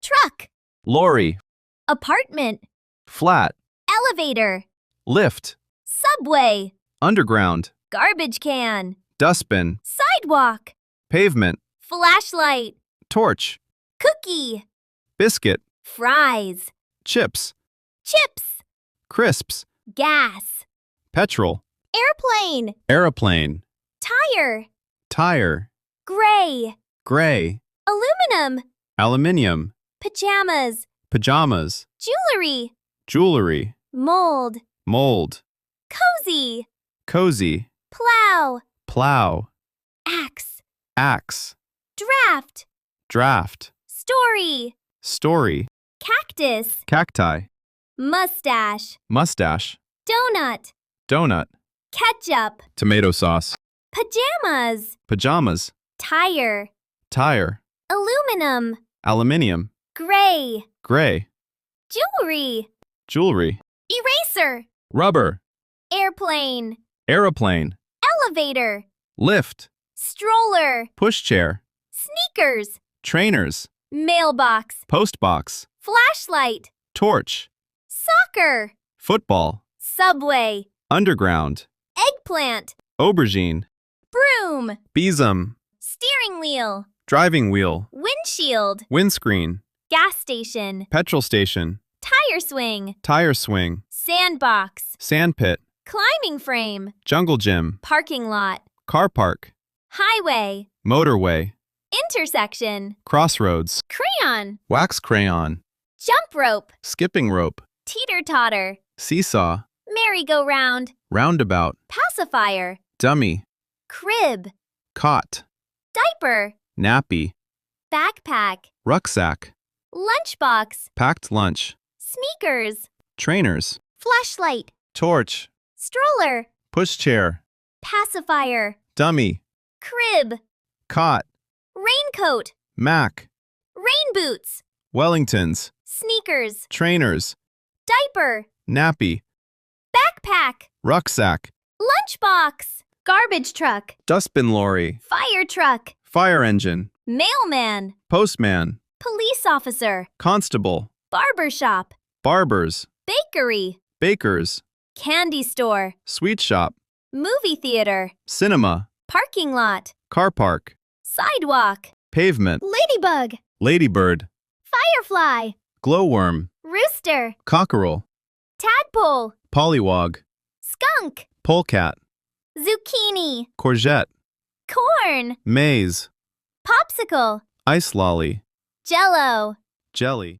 truck, lorry, apartment, flat, elevator, lift, subway, underground, garbage can, dustbin, sidewalk, pavement, flashlight, torch, cookie, biscuit, fries, chips, chips, crisps, gas, petrol, airplane, aeroplane, tire, tire, gray, gray, aluminum, aluminium, pajamas, pajamas, jewelry, jewelry, mold, mold, cozy, cozy, plow, plow, axe, axe, draft, draft, story, story, cactus, cacti, mustache, mustache, donut, donut, ketchup, tomato sauce, pajamas, pajamas, tire, tire, aluminum, aluminium, gray, gray, jewelry, jewelry, eraser, rubber, airplane, aeroplane, elevator, lift, stroller, pushchair, sneakers, trainers, mailbox, postbox, flashlight, torch, soccer, football, subway, underground, eggplant, aubergine, broom, besom, steering wheel, driving wheel, windshield, windscreen, gas station, petrol station, tire swing, tire swing, sandbox, sandpit, climbing frame, jungle gym, parking lot, car park, highway, motorway, intersection, crossroads, crayon, wax crayon, jump rope, skipping rope, teeter-totter, seesaw, merry-go-round, roundabout, pacifier, dummy, crib, cot, diaper, nappy, backpack, rucksack, lunchbox, packed lunch, sneakers, trainers, flashlight, torch, stroller, pushchair, pacifier, dummy, crib, cot, raincoat, Mac, rain boots, Wellingtons, sneakers, trainers, diaper, nappy, backpack, rucksack, lunchbox, garbage truck, dustbin lorry, fire truck, fire engine, mailman, postman, police officer, constable, barber shop, barbers, bakery, bakers, candy store, sweet shop, movie theater, cinema, parking lot, car park, sidewalk, pavement, ladybug, ladybird, firefly, glowworm, rooster, cockerel, tadpole, pollywog, skunk, polecat, zucchini, courgette, corn, maize, popsicle, ice lolly, jello. jelly.